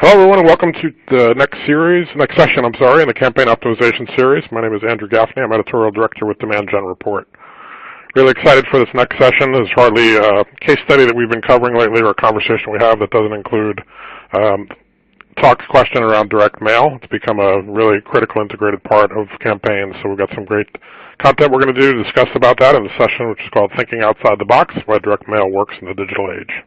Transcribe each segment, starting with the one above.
Hello, everyone, and welcome to the next session, in the campaign optimization series. My name is Andrew Gaffney. I'm editorial director with Demand Gen Report. Really excited for this next session. There's hardly a case study that we've been covering lately or a conversation we have that doesn't include talk's question around direct mail. It's become a really critical integrated part of campaigns, so we've got some great content we're going to do to discuss about that in the session, which is called Thinking Outside the Box, Why Direct Mail Works in the Digital Age.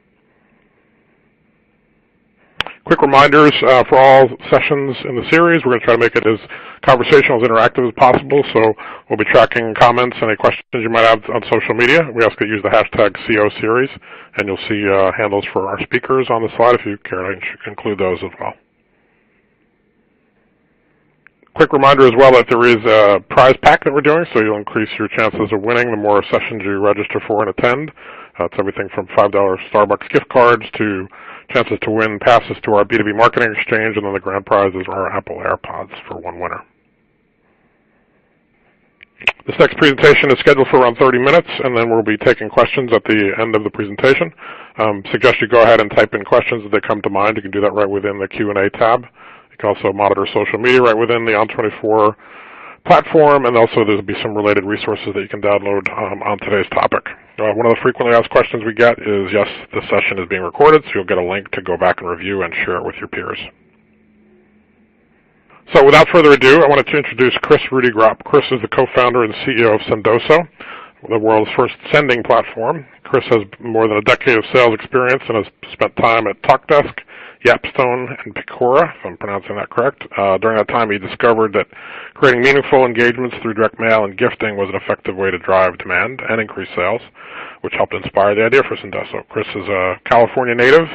Quick reminders for all sessions in the series. We're going to try to make it as conversational, as interactive as possible, so we'll be tracking comments and any questions you might have on social media. We ask you to use the hashtag #COSeries, and you'll see handles for our speakers on the slide if you care to include those as well. Quick reminder as well that there is a prize pack that we're doing, so you'll increase your chances of winning the more sessions you register for and attend. It's everything from $5 Starbucks gift cards to chances to win passes to our B2B marketing exchange, and then the grand prizes are our Apple AirPods for one winner. This next presentation is scheduled for around 30 minutes, and then we'll be taking questions at the end of the presentation. Suggest you go ahead and type in questions as they come to mind. You can do that right within the Q&A tab. You can also monitor social media right within the On24 platform, and also there'll be some related resources that you can download on today's topic. One of the frequently asked questions we get is, yes, the session is being recorded, so you'll get a link to go back and review and share it with your peers. So without further ado, I wanted to introduce Chris Rudy Gropp. Chris is the co-founder and CEO of Sendoso, the world's first sending platform. Chris has more than a decade of sales experience and has spent time at TalkDesk, Yapstone, and Picora, if I'm pronouncing that correct. During that time, he discovered that creating meaningful engagements through direct mail and gifting was an effective way to drive demand and increase sales, which helped inspire the idea for Sendoso. Chris is a California native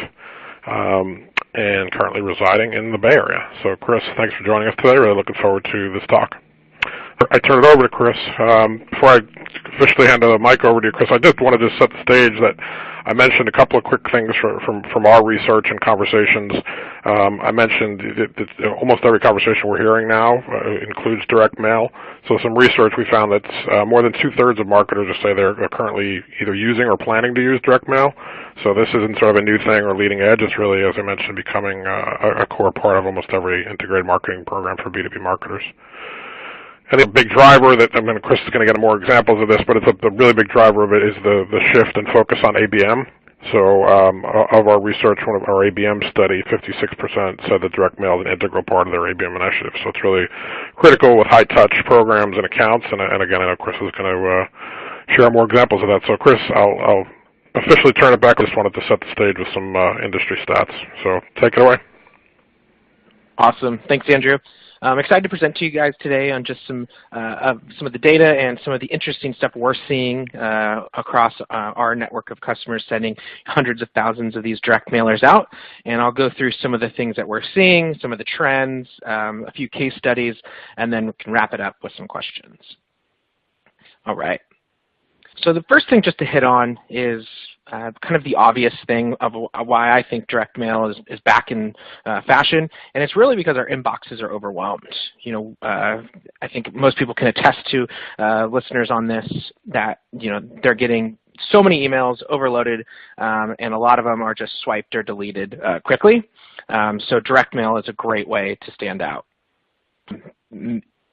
and currently residing in the Bay Area. So, Chris, thanks for joining us today. Really looking forward to this talk. I turn it over to Chris. Before I officially hand the mic over to you, Chris, I just want to set the stage that I mentioned a couple of quick things from our research and conversations. I mentioned that almost every conversation we're hearing now includes direct mail. So some research we found that more than 2/3 of marketers will say they're currently either using or planning to use direct mail. So this isn't sort of a new thing or leading edge. It's really, as I mentioned, becoming a core part of almost every integrated marketing program for B2B marketers. And the big driver that, Chris is going to get more examples of this, but it's a really big driver of it is the shift and focus on ABM. So of our research, one of our ABM study, 56% said that direct mail is an integral part of their ABM initiative. So it's really critical with high-touch programs and accounts. And again, I know Chris is going to share more examples of that. So Chris, I'll officially turn it back. I just wanted to set the stage with some industry stats. So take it away. Awesome. Thanks, Andrew. I'm excited to present to you guys today on just some of the data and some of the interesting stuff we're seeing across our network of customers sending hundreds of thousands of these direct mailers out. And I'll go through some of the things that we're seeing, some of the trends, a few case studies, and then we can wrap it up with some questions. All right. So the first thing just to hit on is kind of the obvious thing of why I think direct mail is back in fashion, and it's really because our inboxes are overwhelmed. You know, I think most people can attest to listeners on this that they're getting so many emails overloaded, and a lot of them are just swiped or deleted quickly. So direct mail is a great way to stand out.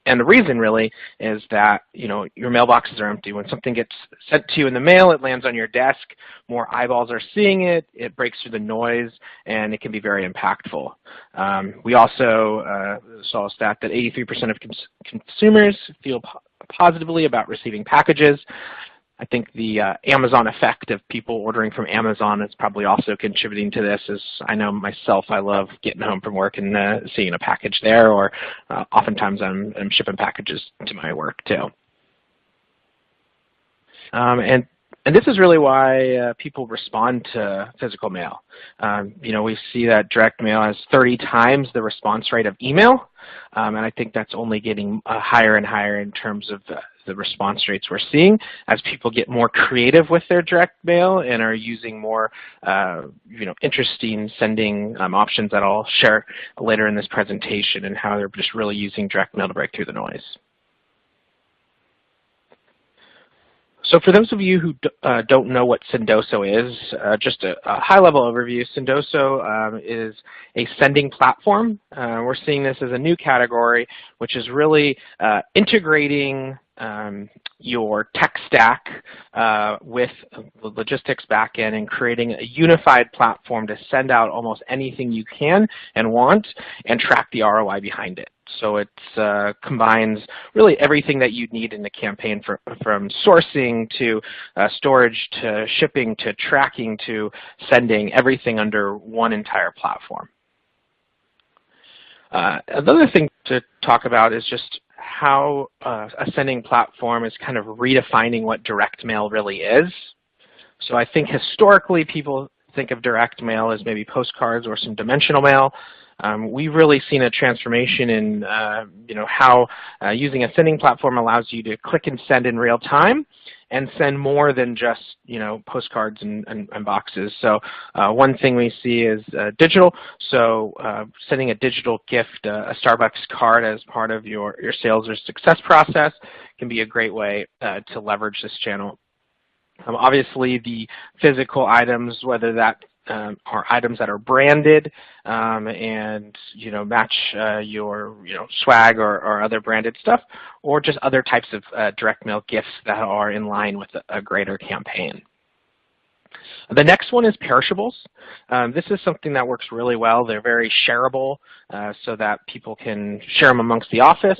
And the reason really is that, your mailboxes are empty. When something gets sent to you in the mail, it lands on your desk, more eyeballs are seeing it, it breaks through the noise, and it can be very impactful. We also saw a stat that 83% of consumers feel positively about receiving packages. I think the Amazon effect of people ordering from Amazon is probably also contributing to this. As I know myself, I love getting home from work and seeing a package there, or oftentimes I'm shipping packages to my work too. And this is really why people respond to physical mail. We see that direct mail has 30 times the response rate of email, and I think that's only getting higher and higher in terms of the response rates we're seeing as people get more creative with their direct mail and are using more interesting sending options that I'll share later in this presentation, and how they're just really using direct mail to break through the noise. So for those of you who don't know what Sendoso is, just a high-level overview, Sendoso is a sending platform. We're seeing this as a new category, which is really integrating your tech stack with the logistics backend and creating a unified platform to send out almost anything you can and want and track the ROI behind it. So it combines really everything that you need in the campaign from sourcing to storage to shipping to tracking to sending, everything under one entire platform. Another thing to talk about is just how a sending platform is kind of redefining what direct mail really is. So I think historically people think of direct mail as maybe postcards or some dimensional mail. We've really seen a transformation in how using a sending platform allows you to click and send in real time and send more than just postcards and boxes. So one thing we see is digital. So sending a digital gift, a Starbucks card as part of your sales or success process can be a great way to leverage this channel. Obviously, the physical items, whether that are items that are branded and match your swag or other branded stuff, or just other types of direct mail gifts that are in line with a greater campaign. The next one is perishables. This is something that works really well. They're very shareable so that people can share them amongst the office,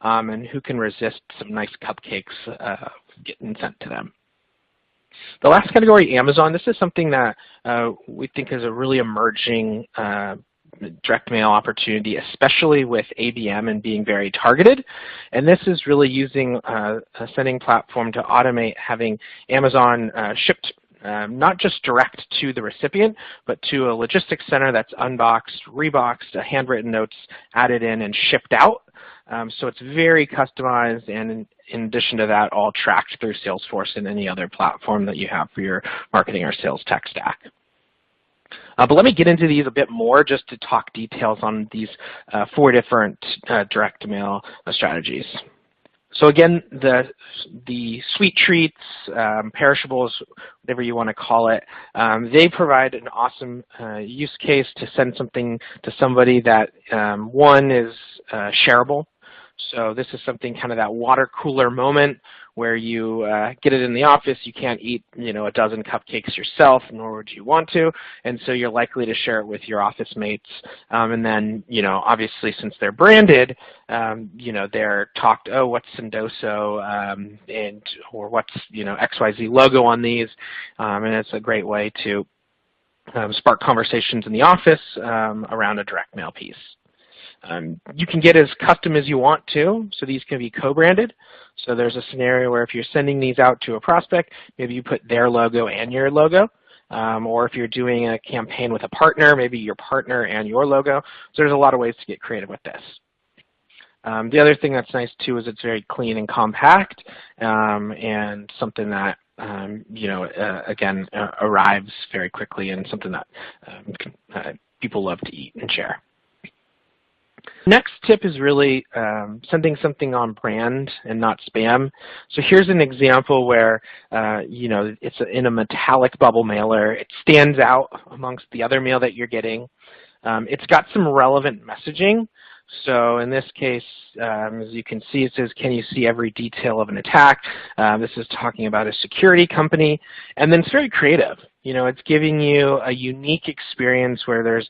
and who can resist some nice cupcakes getting sent to them. The last category, Amazon, this is something that we think is a really emerging direct mail opportunity, especially with ABM and being very targeted. And this is really using a sending platform to automate having Amazon shipped not just direct to the recipient, but to a logistics center that's unboxed, reboxed, handwritten notes added in and shipped out. So it's very customized, and in addition to that, all tracked through Salesforce and any other platform that you have for your marketing or sales tech stack. But let me get into these a bit more just to talk details on these 4 different direct mail strategies. So again, the sweet treats, perishables, whatever you want to call it, they provide an awesome use case to send something to somebody that, one, is shareable. So this is something kind of that water cooler moment where you get it in the office. You can't eat, a dozen cupcakes yourself, nor would you want to, and so you're likely to share it with your office mates. And then, obviously, since they're branded, they're talked, oh, what's Sendoso, or what's XYZ logo on these, and it's a great way to spark conversations in the office around a direct mail piece. You can get as custom as you want to, so these can be co-branded. So there's a scenario where if you're sending these out to a prospect, maybe you put their logo and your logo. Or if you're doing a campaign with a partner, maybe your partner and your logo. So there's a lot of ways to get creative with this. The other thing that's nice too is it's very clean and compact, and something that again arrives very quickly, and something that people love to eat and share. Next tip is really sending something on brand and not spam. So here's an example where it's in a metallic bubble mailer. It stands out amongst the other mail that you're getting. It's got some relevant messaging. So in this case, as you can see, it says, can you see every detail of an attack? This is talking about a security company. And then it's very creative. It's giving you a unique experience where there's,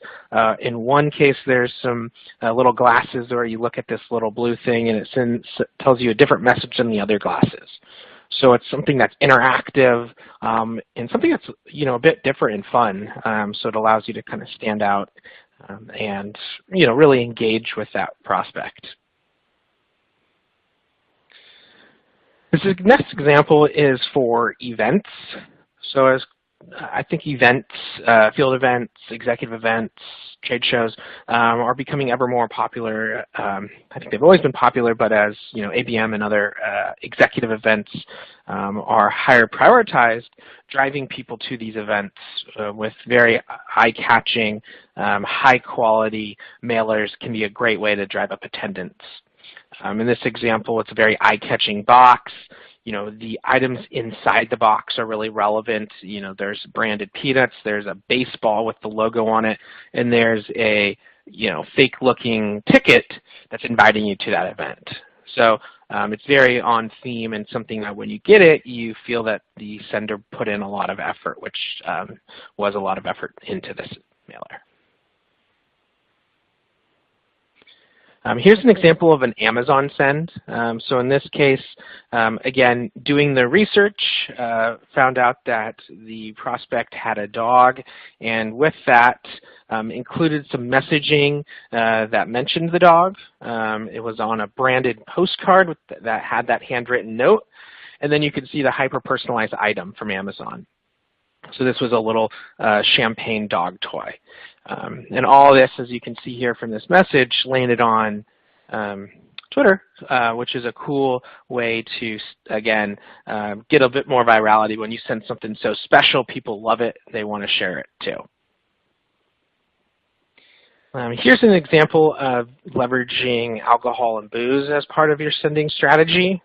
in one case, there's some little glasses where you look at this little blue thing and it tells you a different message than the other glasses. So it's something that's interactive and something that's, a bit different and fun. So it allows you to kind of stand out and really engage with that prospect. This next example is for events. So as I think events, field events, executive events, trade shows are becoming ever more popular. I think they've always been popular, but as ABM and other executive events are higher prioritized, driving people to these events with very eye-catching, high-quality mailers can be a great way to drive up attendance. In this example, it's a very eye-catching box. the items inside the box are really relevant. There's branded peanuts, there's a baseball with the logo on it, and there's a fake-looking ticket that's inviting you to that event. So it's very on theme and something that when you get it, you feel that the sender put in a lot of effort, which was a lot of effort into this mailer. Here's an example of an Amazon send. So in this case, again, doing the research, found out that the prospect had a dog, and with that, included some messaging that mentioned the dog. It was on a branded postcard that had that handwritten note, and then you could see the hyper-personalized item from Amazon. So this was a little champagne dog toy. And all this, as you can see here from this message, landed on Twitter, which is a cool way to, again, get a bit more virality. When you send something so special, people love it. They want to share it too. Here's an example of leveraging alcohol and booze as part of your sending strategy.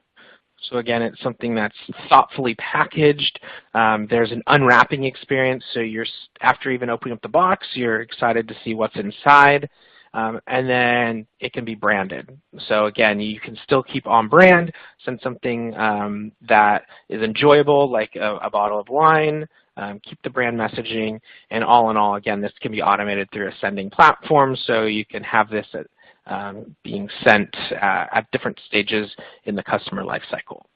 So again, it's something that's thoughtfully packaged. There's an unwrapping experience, so after even opening up the box, you're excited to see what's inside. And then it can be branded. So again, you can still keep on brand, send something that is enjoyable, like a bottle of wine, keep the brand messaging, and all in all, again, this can be automated through a sending platform, so you can have this being sent at different stages in the customer life cycle.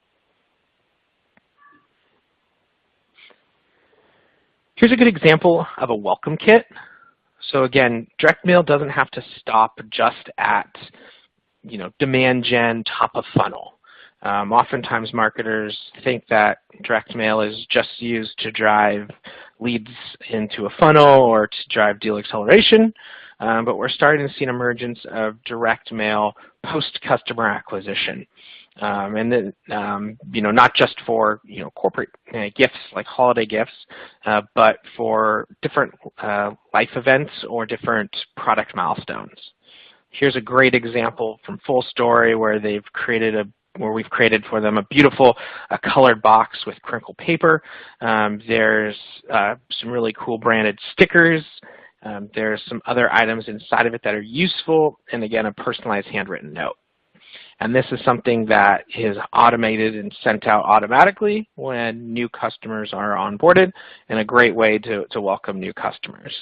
Here's a good example of a welcome kit. So again, direct mail doesn't have to stop just at demand gen, top of funnel. Oftentimes marketers think that direct mail is just used to drive leads into a funnel or to drive deal acceleration. But we're starting to see an emergence of direct mail post-customer acquisition. And then, not just for, corporate gifts like holiday gifts, but for different life events or different product milestones. Here's a great example from Full Story where we've created for them a beautiful colored box with crinkled paper. There's some really cool branded stickers. There's some other items inside of it that are useful, and again, a personalized handwritten note. And this is something that is automated and sent out automatically when new customers are onboarded, and a great way to welcome new customers.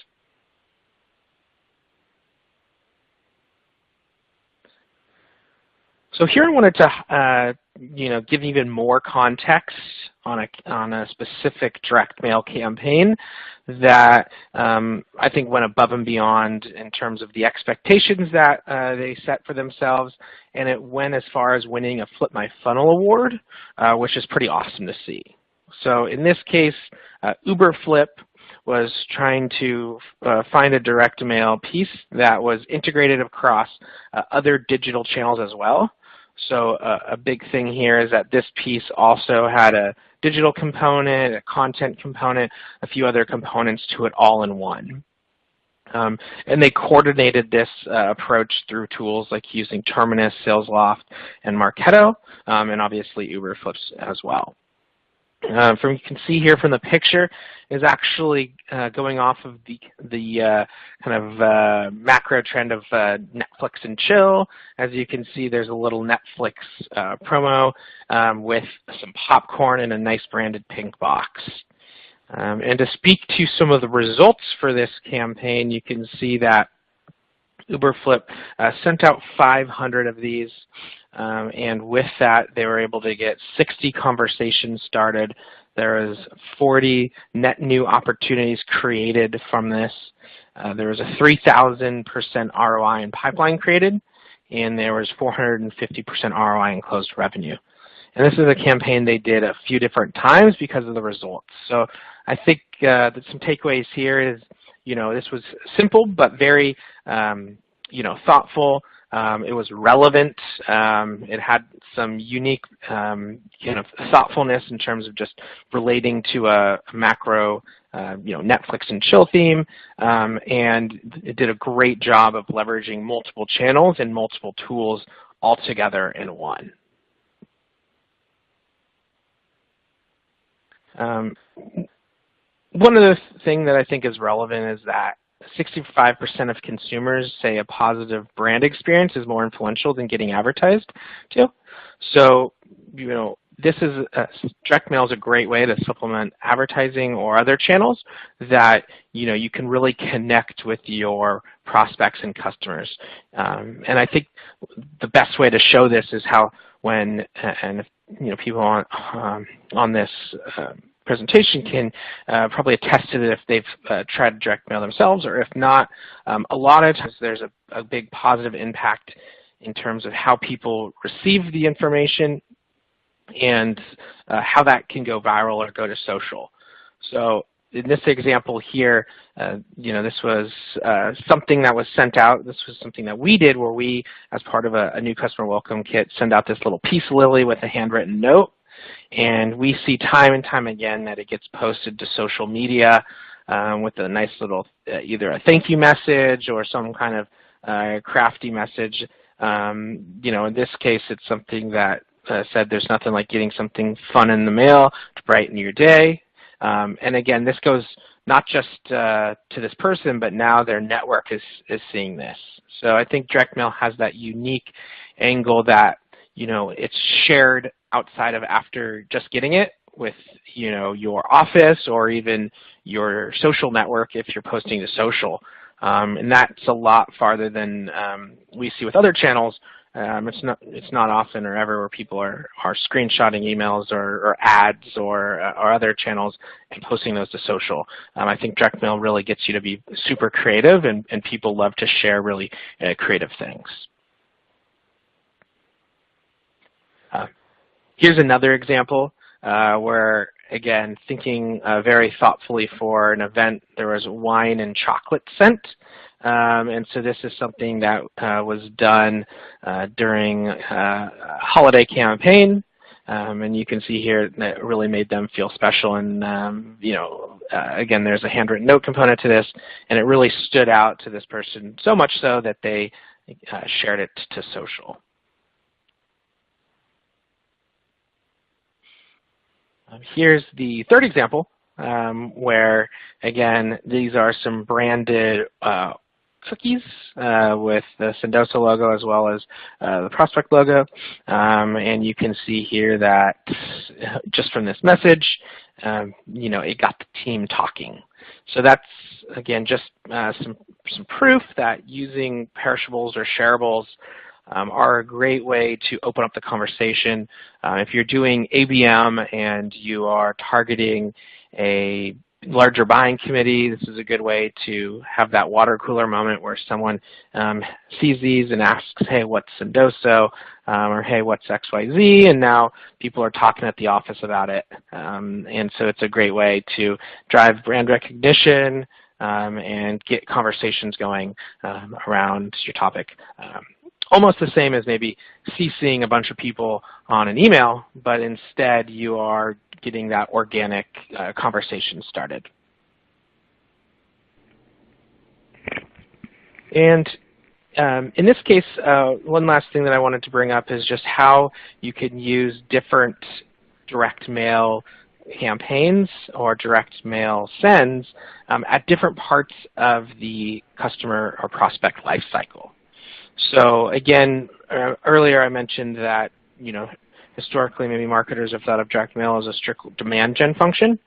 So here I wanted to give even more context on a specific direct mail campaign that I think went above and beyond in terms of the expectations that they set for themselves, and it went as far as winning a Flip My Funnel award, which is pretty awesome to see. So in this case, Uber Flip was trying to find a direct mail piece that was integrated across other digital channels as well. So a big thing here is that this piece also had a digital component, a content component, a few other components to it all in one. And they coordinated this approach through tools like using Terminus, SalesLoft, and Marketo, and obviously Uber Flips as well. You can see here from the picture is actually going off of the macro trend of Netflix and chill. As you can see, there's a little Netflix promo with some popcorn in a nice branded pink box. And to speak to some of the results for this campaign, you can see that Uberflip sent out 500 of these, and with that, they were able to get 60 conversations started. There was 40 net new opportunities created from this. There was a 3,000% ROI in pipeline created, and there was 450% ROI in closed revenue. And this is a campaign they did a few different times because of the results. So I think that some takeaways here is, this was simple but very, thoughtful. It was relevant. It had some unique, thoughtfulness in terms of just relating to a macro, Netflix and chill theme, and it did a great job of leveraging multiple channels and multiple tools all together in one. One other thing that I think is relevant is that 65% of consumers say a positive brand experience is more influential than getting advertised to. So, this is direct mail is a great way to supplement advertising or other channels that you can really connect with your prospects and customers. And I think the best way to show this is how when people on this presentation can probably attest to it if they've tried direct mail themselves, or if not, a lot of times there's a big positive impact in terms of how people receive the information and how that can go viral or go to social. So in this example here, this was something that was sent out. This was something that we did where we, as part of a new customer welcome kit, send out this little peace lily with a handwritten note. And we see time and time again that it gets posted to social media with a nice little, either a thank you message or some kind of crafty message. In this case, it's something that said there's nothing like getting something fun in the mail to brighten your day. And again, this goes not just to this person, but now their network is seeing this. So I think direct mail has that unique angle that it's shared outside of after just getting it with your office or even your social network if you're posting to social. And that's a lot farther than we see with other channels. It's not often or ever where people are screenshotting emails or ads or other channels and posting those to social. I think direct mail really gets you to be super creative, and people love to share really creative things. Here's another example where, again, thinking very thoughtfully for an event, there was wine and chocolate sent. And so this is something that was done during a holiday campaign. And you can see here that it really made them feel special. And, again, there's a handwritten note component to this. And it really stood out to this person, so much so that they shared it to social. Here's the third example where, again, these are some branded cookies with the Sendoso logo as well as the prospect logo. And you can see here that just from this message, it got the team talking. So that's, again, just some proof that using perishables or shareables are a great way to open up the conversation. If you're doing ABM and you are targeting a larger buying committee, this is a good way to have that water cooler moment where someone sees these and asks, hey, what's Sendoso? Or hey, what's XYZ? And now people are talking at the office about it. And so it's a great way to drive brand recognition and get conversations going around your topic. Almost the same as maybe CCing a bunch of people on an email, but instead you are getting that organic conversation started. And in this case, one last thing that I wanted to bring up is just how you can use different direct mail campaigns or direct mail sends at different parts of the customer or prospect lifecycle. So again, earlier I mentioned that, historically maybe marketers have thought of direct mail as a strict demand gen function.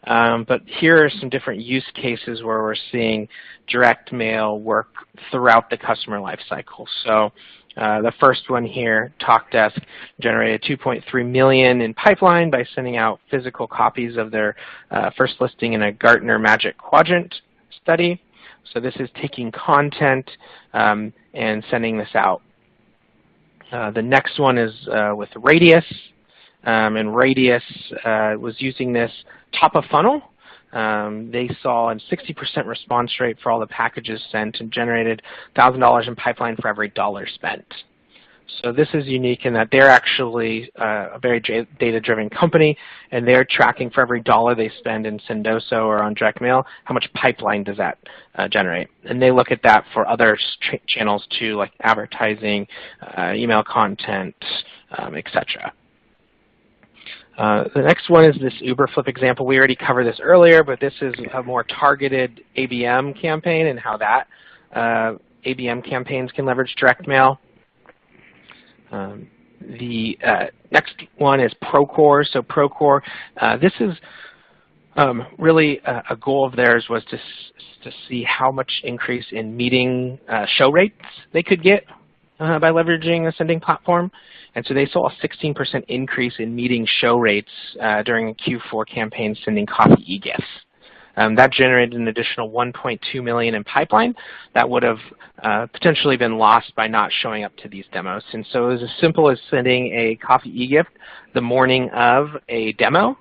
But here are some different use cases where we're seeing direct mail work throughout the customer lifecycle. So the first one here, TalkDesk, generated $2.3 million in pipeline by sending out physical copies of their first listing in a Gartner Magic Quadrant study. So this is taking content and sending this out. The next one is with Radius, and Radius was using this top of funnel. They saw a 60% response rate for all the packages sent and generated $1,000 in pipeline for every dollar spent. So this is unique in that they're actually a very data-driven company, and they're tracking for every dollar they spend in Sendoso or on direct mail, how much pipeline does that generate. And they look at that for other channels too, like advertising, email content, etc. The next one is this Uberflip example. We already covered this earlier, but this is a more targeted ABM campaign and how that ABM campaigns can leverage direct mail. The next one is Procore. So Procore, this is really a goal of theirs was to see how much increase in meeting show rates they could get by leveraging a sending platform. And so they saw a 16% increase in meeting show rates during a Q4 campaign sending coffee e-gifts. That generated an additional $1.2 million in pipeline that would have potentially been lost by not showing up to these demos. And so it was as simple as sending a coffee e-gift the morning of a demo,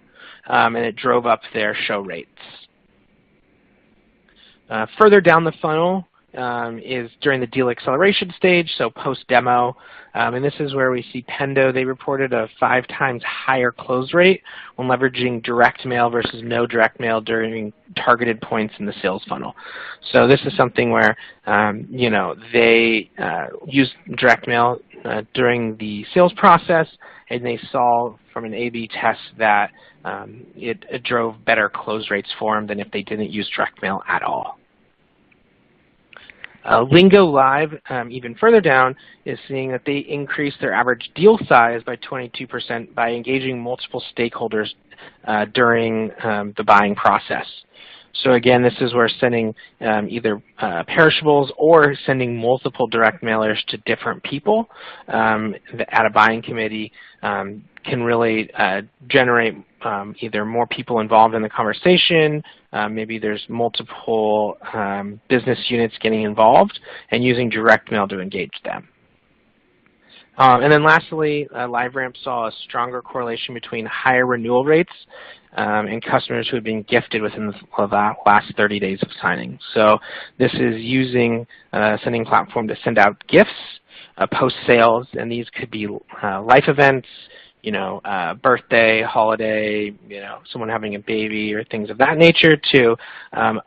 and it drove up their show rates. Further down the funnel is during the deal acceleration stage, so post-demo. And this is where we see Pendo. They reported a 5 times higher close rate when leveraging direct mail versus no direct mail during targeted points in the sales funnel. So this is something where they used direct mail during the sales process, and they saw from an A/B test that it drove better close rates for them than if they didn't use direct mail at all. Lingo Live, even further down, is seeing that they increased their average deal size by 22% by engaging multiple stakeholders during the buying process. So again, this is where sending either perishables or sending multiple direct mailers to different people at a buying committee can really generate either more people involved in the conversation, maybe there's multiple business units getting involved, and using direct mail to engage them. And then lastly, LiveRamp saw a stronger correlation between higher renewal rates and customers who had been gifted within the last 30 days of signing. So this is using a sending platform to send out gifts post-sales, and these could be life events, birthday, holiday, someone having a baby or things of that nature, to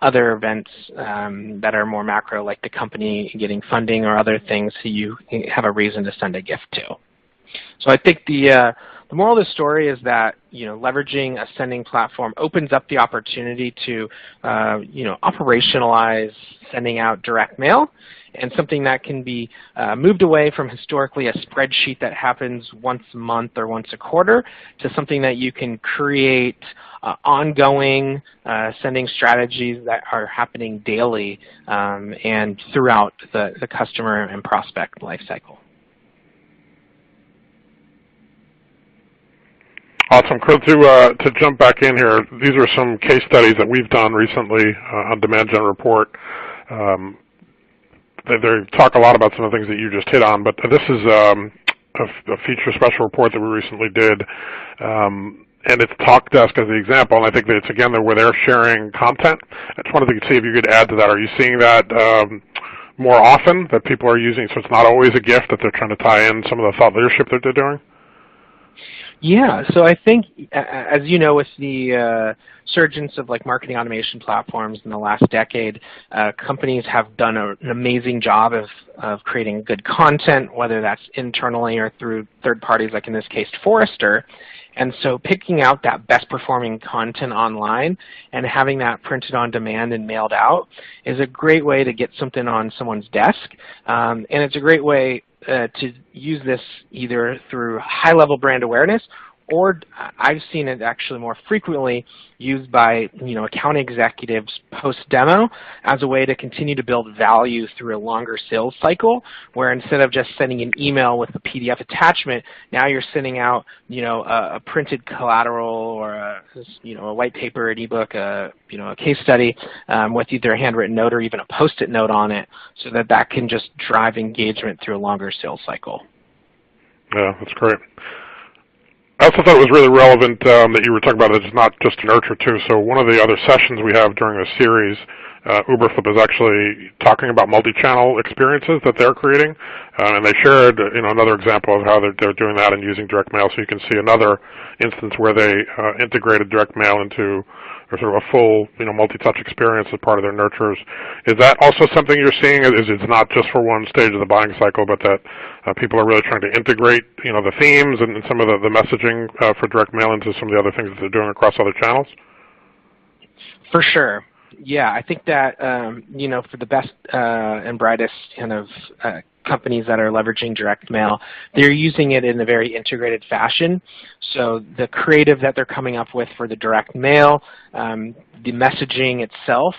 other events that are more macro, like the company getting funding or other things, so you have a reason to send a gift to. So I think the moral of the story is that leveraging a sending platform opens up the opportunity to operationalize sending out direct mail, and something that can be moved away from historically a spreadsheet that happens once a month or once a quarter to something that you can create ongoing sending strategies that are happening daily and throughout the customer and prospect lifecycle. Awesome. Chris, to jump back in here, these are some case studies that we've done recently on Demand Gen Report. They talk a lot about some of the things that you just hit on, but this is a feature special report that we recently did, and it's TalkDesk as the example, and I think that it's, again, where they're sharing content. I just wanted to see if you could add to that. Are you seeing that more often, that people are using, so it's not always a gift, that they're trying to tie in some of the thought leadership that they're doing? Yeah, so I think, as you know, with the surgence of marketing automation platforms in the last decade, companies have done an amazing job of creating good content, whether that's internally or through third parties, like in this case Forrester. And so picking out that best performing content online and having that printed on demand and mailed out is a great way to get something on someone's desk, and it's a great way to use this either through high-level brand awareness, or I've seen it actually more frequently used by account executives post-demo as a way to continue to build value through a longer sales cycle, where instead of just sending an email with a PDF attachment, now you're sending out a printed collateral or a white paper, an ebook, a case study with either a handwritten note or even a post-it note on it, so that can just drive engagement through a longer sales cycle. Yeah, that's great. I also thought it was really relevant that you were talking about it's not just nurture too. So one of the other sessions we have during the series, Uberflip is actually talking about multi-channel experiences that they're creating, and they shared another example of how they're doing that and using direct mail. So you can see another instance where they integrated direct mail into or sort of a full, multi-touch experience as part of their nurtures. Is that also something you're seeing? Is it's not just for one stage of the buying cycle, but that people are really trying to integrate, the themes and some of the messaging for direct mail into some of the other things that they're doing across other channels? For sure. Yeah, I think that, for the best and brightest kind of companies that are leveraging direct mail, they're using it in a very integrated fashion. So the creative that they're coming up with for the direct mail, the messaging itself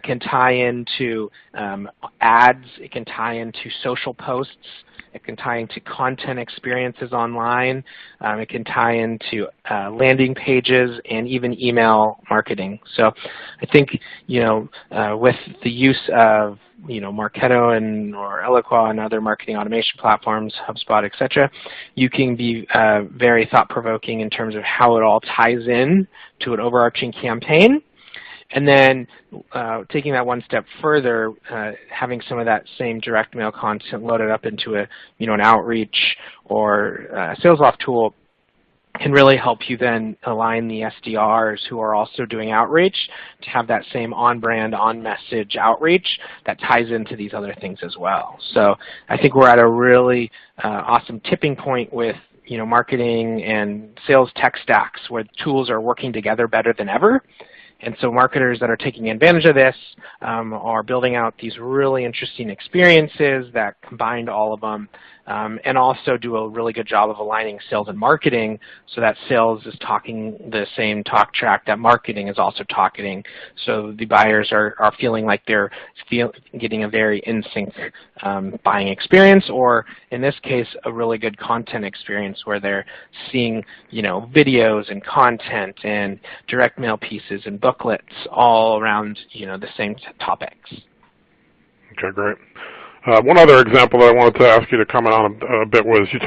can tie into ads, it can tie into social posts, it can tie into content experiences online, it can tie into landing pages and even email marketing. So I think, with the use of Marketo or Eloqua and other marketing automation platforms, HubSpot, etc., you can be very thought-provoking in terms of how it all ties in to an overarching campaign. And then taking that one step further, having some of that same direct mail content loaded up into an outreach or a SalesLoft tool can really help you then align the SDRs who are also doing outreach to have that same on-brand, on-message outreach that ties into these other things as well. So I think we're at a really awesome tipping point with marketing and sales tech stacks where tools are working together better than ever. And so marketers that are taking advantage of this are building out these really interesting experiences that combine all of them and also do a really good job of aligning sales and marketing so that sales is talking the same talk track that marketing is also talking. So the buyers are feeling like they're getting a very in-sync buying experience, or in this case, a really good content experience where they're seeing videos and content and direct mail pieces and booklets all around the same topics. Okay, great. One other example that I wanted to ask you to comment on a bit was you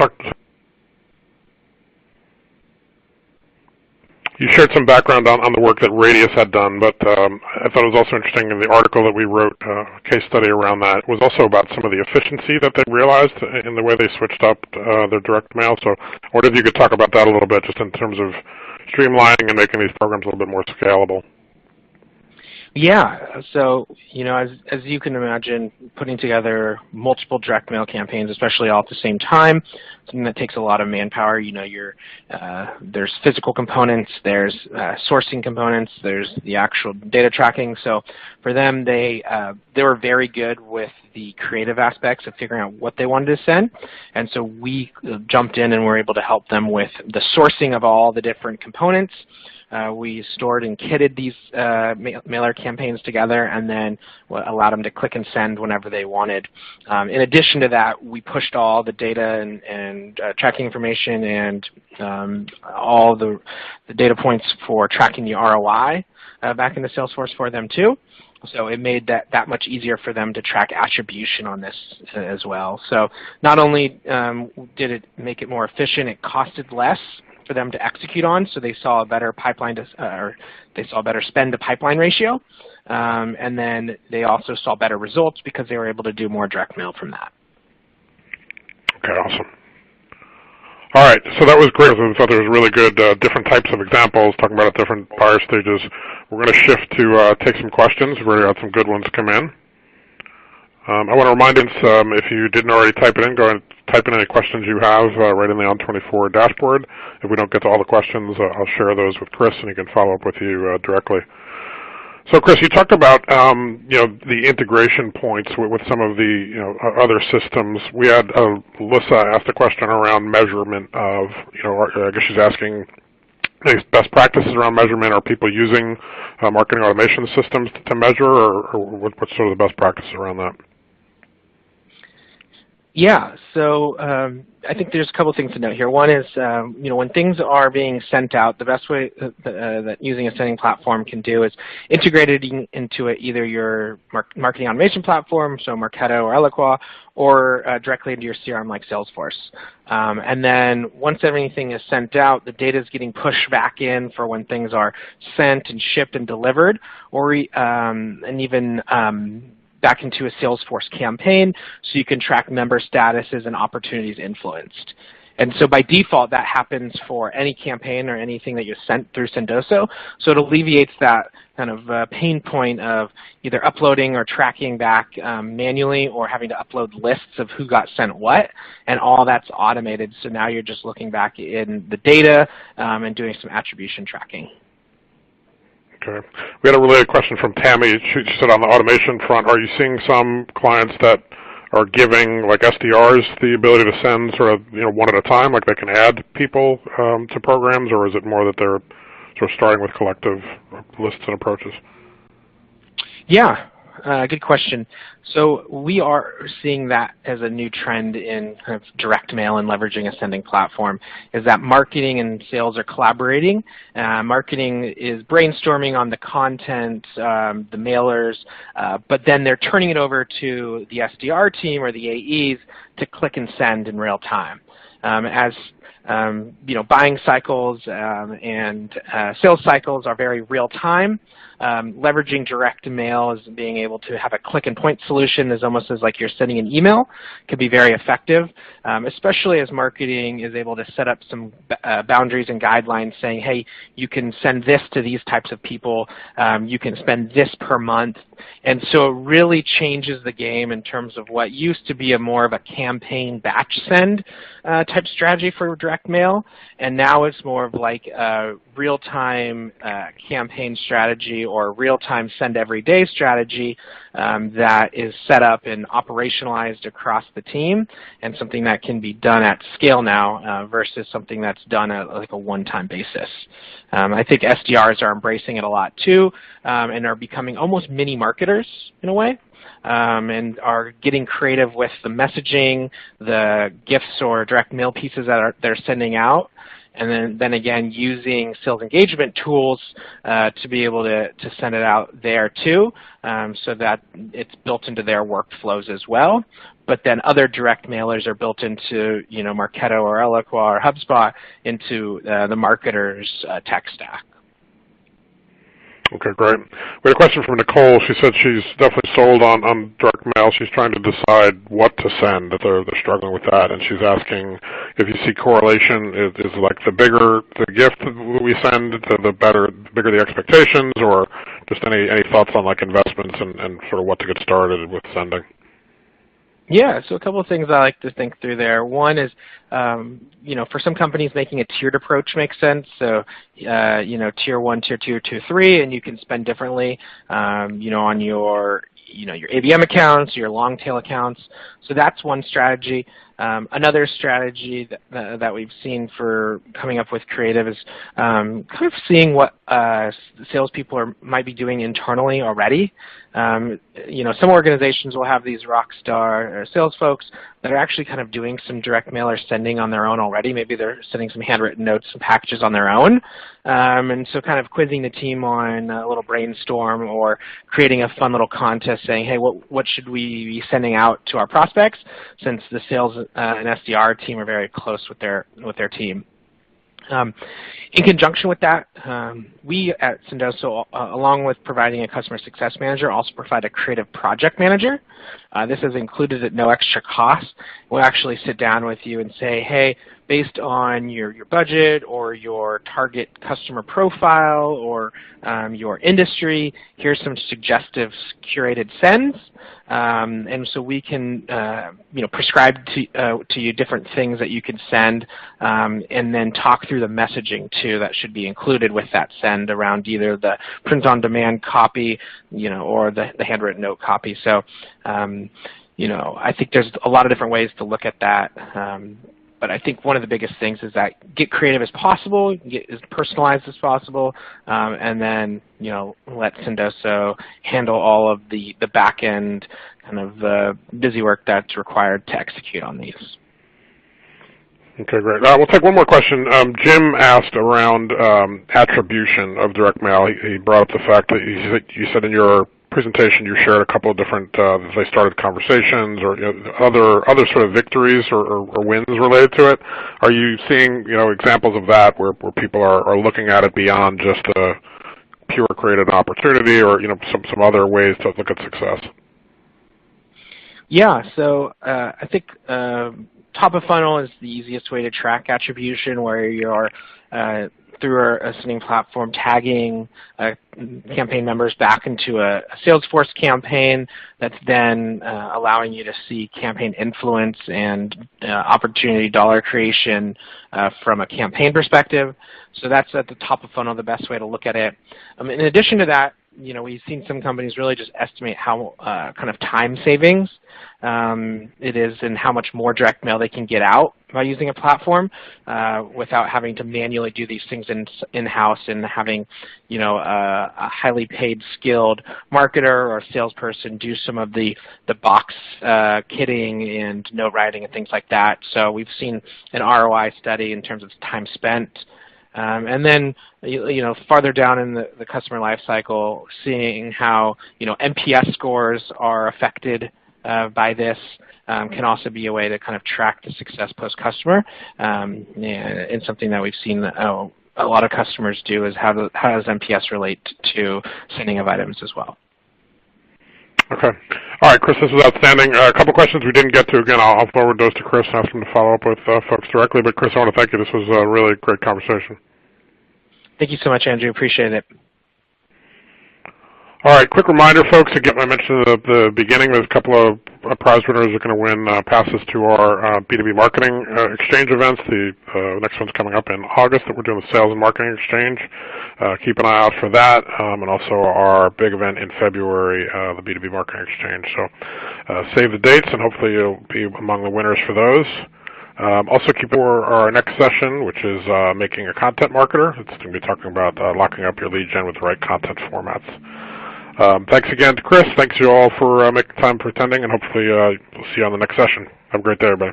shared some background on the work that Radius had done, but I thought it was also interesting in the article that we wrote, a case study around that, was also about some of the efficiency that they realized in the way they switched up their direct mail. So I wonder if you could talk about that a little bit, just in terms of streamlining and making these programs a little bit more scalable. Yeah, so as you can imagine, putting together multiple direct mail campaigns, especially all at the same time, something that takes a lot of manpower. There's physical components, there's sourcing components, there's the actual data tracking. So for them, they were very good with the creative aspects of figuring out what they wanted to send, and so we jumped in and were able to help them with the sourcing of all the different components. We stored and kitted these mailer campaigns together and then allowed them to click and send whenever they wanted. In addition to that, we pushed all the data and tracking information and all the data points for tracking the ROI back into Salesforce for them too. So it made that much easier for them to track attribution on this as well. So not only did it make it more efficient, it costed less for them to execute on, so they saw a better pipeline they saw a better spend to pipeline ratio, and then they also saw better results because they were able to do more direct mail from that. Okay, awesome. All right, so that was great. I thought there was really good different types of examples talking about different buyer stages. We're going to shift to take some questions. We've already had some good ones come in. I want to remind us, if you didn't already type it in, go ahead and type in any questions you have right in the On24 dashboard. If we don't get to all the questions, I'll share those with Chris, and he can follow up with you directly. So, Chris, you talked about the integration points with some of the other systems. We had Alyssa asked a question around measurement of I guess she's asking best practices around measurement. Are people using marketing automation systems to measure, or what's sort of the best practices around that? Yeah, so I think there's a couple things to note here. One is, when things are being sent out, the best way that using a sending platform can do is integrate it into either your marketing automation platform, so Marketo or Eloqua, or directly into your CRM like Salesforce. And then once everything is sent out, the data is getting pushed back in for when things are sent and shipped and delivered, or and even back into a Salesforce campaign, so you can track member statuses and opportunities influenced. And so by default, that happens for any campaign or anything that you sent through Sendoso. So it alleviates that kind of pain point of either uploading or tracking back manually or having to upload lists of who got sent what, and all that's automated. So now you're just looking back in the data and doing some attribution tracking. Okay. We had a related question from Tammy. She said on the automation front, are you seeing some clients that are giving, like SDRs, the ability to send sort of, one at a time, like they can add people to programs, or is it more that they're sort of starting with collective lists and approaches? Yeah, good question. So we are seeing that as a new trend in kind of direct mail and leveraging a sending platform, is that marketing and sales are collaborating. Marketing is brainstorming on the content, the mailers, but then they're turning it over to the SDR team or the AEs to click and send in real time. As buying cycles and sales cycles are very real time. Leveraging direct mail as being able to have a click and point solution is almost as like you're sending an email, can be very effective, especially as marketing is able to set up some boundaries and guidelines saying, hey, you can send this to these types of people, you can spend this per month. And so it really changes the game in terms of what used to be a more of a campaign batch send type strategy for direct mail, and now it's more of like a real-time campaign strategy or real-time send every day strategy that is set up and operationalized across the team, and something that can be done at scale now versus something that's done at like a one-time basis. I think SDRs are embracing it a lot too, and are becoming almost mini marketers in a way. And are getting creative with the messaging, the gifts or direct mail pieces that they're sending out, and then again using sales engagement tools to be able to send it out there too, so that it's built into their workflows as well. But then other direct mailers are built into Marketo or Eloqua or HubSpot into the marketer's tech stack. Okay, great. We had a question from Nicole. She said she's definitely sold on direct mail. She's trying to decide what to send, that they're struggling with that, and she's asking if you see correlation. Is like the bigger the gift we send, the bigger the expectations, or just any thoughts on like investments and sort of what to get started with sending? Yeah, so a couple of things I like to think through there. One is, for some companies, making a tiered approach makes sense. So, tier 1, tier 2, tier 3, and you can spend differently, on your ABM accounts, your long tail accounts. So that's one strategy. Another strategy that we've seen for coming up with creative is kind of seeing what salespeople might be doing internally already. Some organizations will have these rock star sales folks that are actually kind of doing some direct mail or sending on their own already. Maybe they're sending some handwritten notes and packages on their own. And so kind of quizzing the team on a little brainstorm or creating a fun little contest saying, hey, what should we be sending out to our prospects, since the sales and SDR team are very close with their team. In conjunction with that, we at Sendoso, along with providing a customer success manager, also provide a creative project manager. This is included at no extra cost. We'll actually sit down with you and say, hey, based on your budget or your target customer profile or your industry, here's some suggestive curated sends. And so we can prescribe to you different things that you could send, and then talk through the messaging too that should be included with that send around either the print-on-demand copy, or the handwritten note copy. So, I think there's a lot of different ways to look at that. But I think one of the biggest things is that get creative as possible, get as personalized as possible, and then let Sendoso handle all of the back end kind of busy work that's required to execute on these. Okay, great. We'll take one more question. Jim asked around attribution of direct mail. He brought up the fact that you said in your presentation you shared a couple of different, they started conversations or other sort of victories or wins related to it. Are you seeing examples of that where people are looking at it beyond just a pure created opportunity, or some other ways to look at success? Yeah, so I think top of funnel is the easiest way to track attribution, where you're through a sending platform tagging campaign members back into a Salesforce campaign that's then allowing you to see campaign influence and opportunity dollar creation from a campaign perspective. So that's at the top of funnel, the best way to look at it. In addition to that, we've seen some companies really just estimate how kind of time savings it is and how much more direct mail they can get out by using a platform without having to manually do these things in-house and having, a highly paid, skilled marketer or salesperson do some of the box kitting and note writing and things like that. So we've seen an ROI study in terms of time spent. And then, farther down in the customer life cycle, seeing how, NPS scores are affected by this can also be a way to kind of track the success post-customer. And something that we've seen a lot of customers do is how does NPS relate to sending of items as well. Okay. All right, Chris, this was outstanding. A couple questions we didn't get to. Again, I'll forward those to Chris and ask him to follow up with folks directly. But, Chris, I want to thank you. This was a really great conversation. Thank you so much, Andrew. Appreciate it. All right, quick reminder, folks. Again, I mentioned at the beginning there's a couple of prize winners who are going to win passes to our B2B marketing exchange events. The next one's coming up in August that we're doing the Sales and Marketing Exchange. Keep an eye out for that, and also our big event in February, the B2B Marketing Exchange. So save the dates, and hopefully you'll be among the winners for those. Also keep for our next session, which is making a content marketer. It's going to be talking about locking up your lead gen with the right content formats. Thanks again to Chris. Thanks you all for making time for attending, and hopefully we'll see you on the next session. Have a great day, everybody.